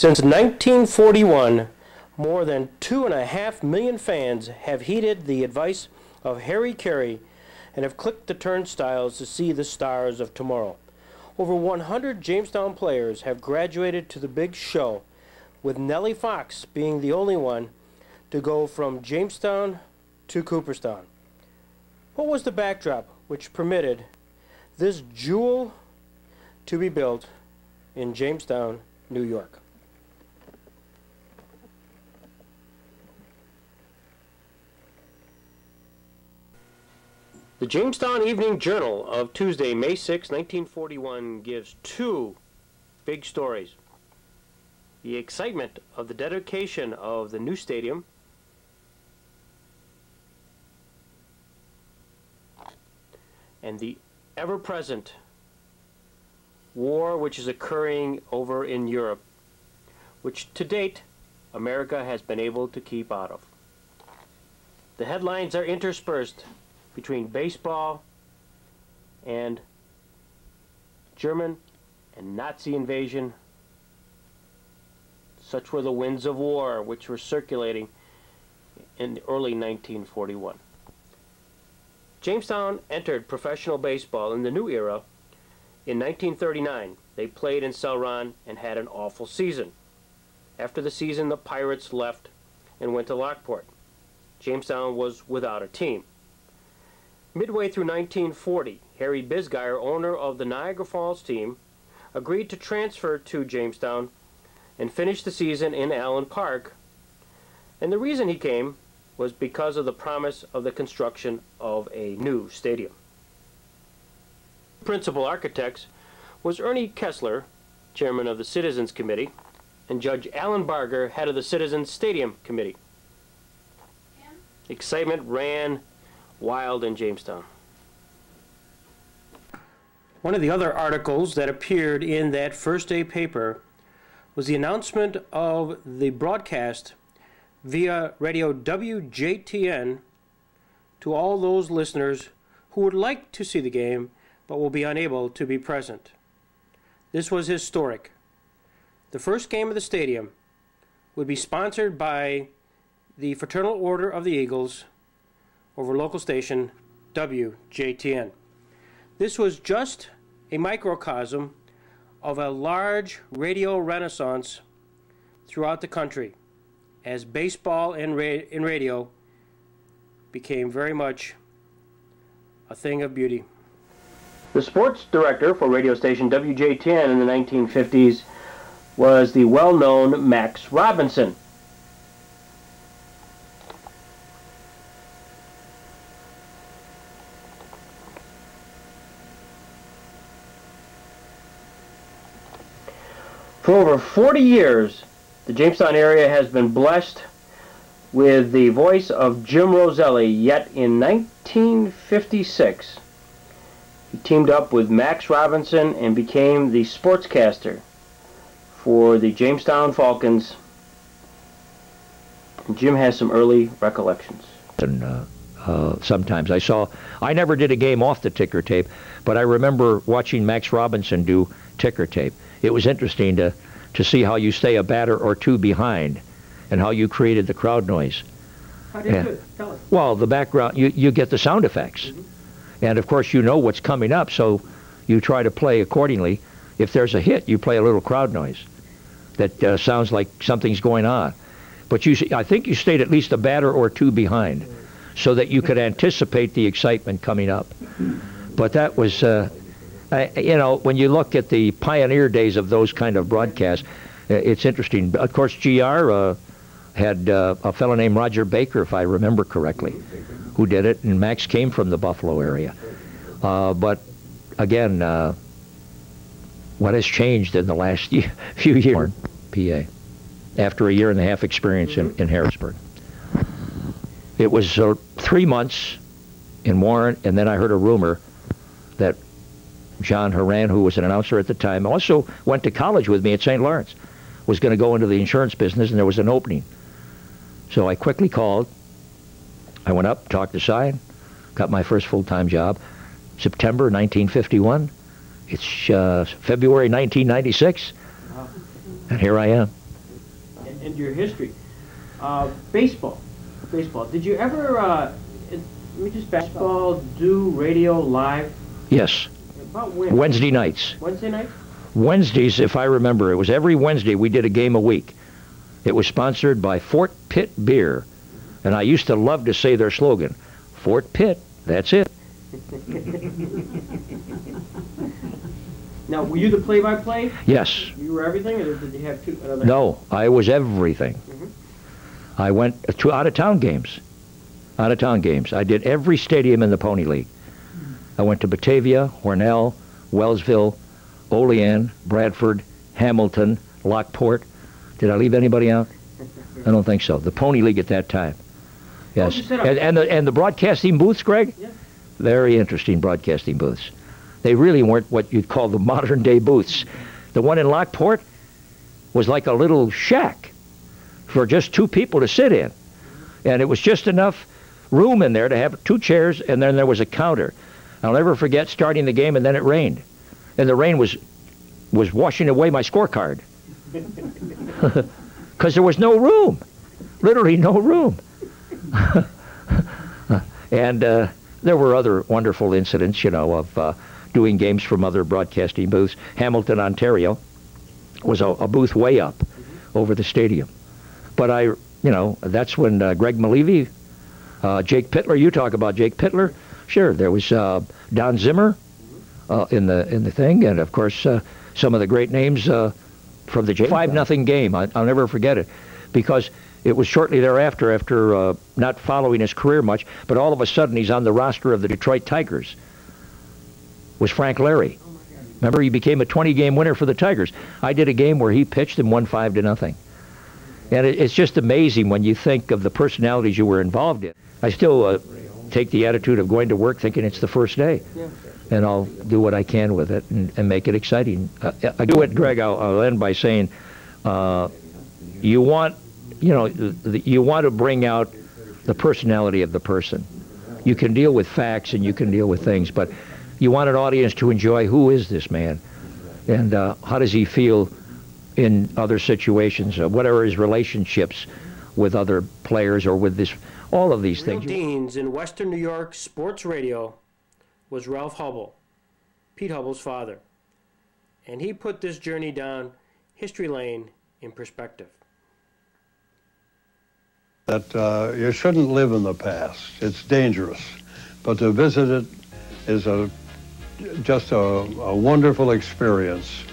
Since 1941, more than 2.5 million fans have heeded the advice of Harry Carey and have clicked the turnstiles to see the stars of tomorrow. Over 100 Jamestown players have graduated to the big show, with Nellie Fox being the only one to go from Jamestown to Cooperstown. What was the backdrop which permitted this jewel to be built in Jamestown, New York? The Jamestown Evening Journal of Tuesday, May 6, 1941 gives two big stories. The excitement of the dedication of the new stadium and the ever-present war which is occurring over in Europe, which to date America has been able to keep out of. The headlines are interspersed between baseball and German and Nazi invasion. Such were the winds of war which were circulating in early 1941. Jamestown entered professional baseball in the new era in 1939. They played in Celeron and had an awful season. After the season, the Pirates left and went to Lockport. Jamestown was without a team. Midway through 1940, Harry Bisgeier, owner of the Niagara Falls team, agreed to transfer to Jamestown and finish the season in Allen Park. And the reason he came was because of the promise of the construction of a new stadium. Principal architects was Ernie Kessler, chairman of the Citizens Committee, and Judge Alan Barger, head of the Citizens Stadium Committee. Excitement ran wild in Jamestown. One of the other articles that appeared in that first day paper was the announcement of the broadcast via radio WJTN to all those listeners who would like to see the game but will be unable to be present. This was historic. The first game of the stadium would be sponsored by the Fraternal Order of the Eagles over local station WJTN. This was just a microcosm of a large radio renaissance throughout the country as baseball and radio became very much a thing of beauty. The sports director for radio station WJTN in the 1950s was the well-known Max Robinson. For over 40 years, the Jamestown area has been blessed with the voice of Jim Roselle, yet in 1956, he teamed up with Max Robinson and became the sportscaster for the Jamestown Falcons. And Jim has some early recollections. And sometimes I never did a game off the ticker tape, but I remember watching Max Robinson do ticker tape. It was interesting to see how you stay a batter or two behind and how you created the crowd noise. How did you do it? Tell us. Well, the background, you get the sound effects. Mm-hmm. And of course you know what's coming up, so you try to play accordingly. If there's a hit, you play a little crowd noise that sounds like something's going on. But I think you stayed at least a batter or two behind so that you could anticipate the excitement coming up. But that was... you know, when you look at the pioneer days of those kind of broadcasts, it's interesting. Of course, GR had a fellow named Roger Baker, if I remember correctly, who did it, and Max came from the Buffalo area. But again, what has changed in the last few years? PA, after a year and a half experience in Harrisburg. It was 3 months in Warren, and then I heard a rumor that John Horan, who was an announcer at the time, also went to college with me at St. Lawrence, was going to go into the insurance business, and there was an opening. So I quickly called. I went up, talked to Cy, got my first full-time job. September 1951. It's February 1996, and here I am. into your history. Baseball. Did you ever, baseball do radio live? Yes. About when? Wednesday nights. Wednesday nights? Wednesdays, if I remember, it was every Wednesday we did a game a week. It was sponsored by Fort Pitt Beer, and I used to love to say their slogan, Fort Pitt, that's it. Now, were you the play-by-play? Yes. You were everything, or did you have another? No, I was everything. I went to out-of-town games. Out-of-town games. I did every stadium in the Pony League. I went to Batavia, Hornell, Wellsville, Olean, Bradford, Hamilton, Lockport. Did I leave anybody out? I don't think so. The Pony League at that time. Yes. And the broadcasting booths, Greg? Yeah. Very interesting broadcasting booths. They really weren't what you'd call the modern day booths. The one in Lockport was like a little shack for just two people to sit in. And it was just enough room in there to have two chairs, and then there was a counter. I'll never forget starting the game, and then it rained. And the rain was washing away my scorecard. Because there was no room. Literally no room. And there were other wonderful incidents, you know, of doing games from other broadcasting booths. Hamilton, Ontario was a booth way up over the stadium. But that's when Greg Malevy, Jake Pittler, you talk about Jake Pittler. Sure, there was Don Zimmer in the thing, and of course some of the great names from the 5-0 game. I'll never forget it, because it was shortly thereafter, after not following his career much, but all of a sudden he's on the roster of the Detroit Tigers. Was Frank Larry. Remember, he became a 20-game winner for the Tigers. I did a game where he pitched and won 5-0. And it's just amazing when you think of the personalities you were involved in. I still take the attitude of going to work thinking it's the first day. Yeah. And I'll do what I can with it and make it exciting. I do it, Greg. I'll end by saying, you want to bring out the personality of the person. You can deal with facts and you can deal with things, but you want an audience to enjoy, who is this man, and how does he feel in other situations, what are his relationships with other players or with this, all of these things. Deans in Western New York sports radio was Ralph Hubble, Pete Hubble's father. And he put this journey down history lane in perspective. That you shouldn't live in the past. It's dangerous. But to visit it is just a wonderful experience.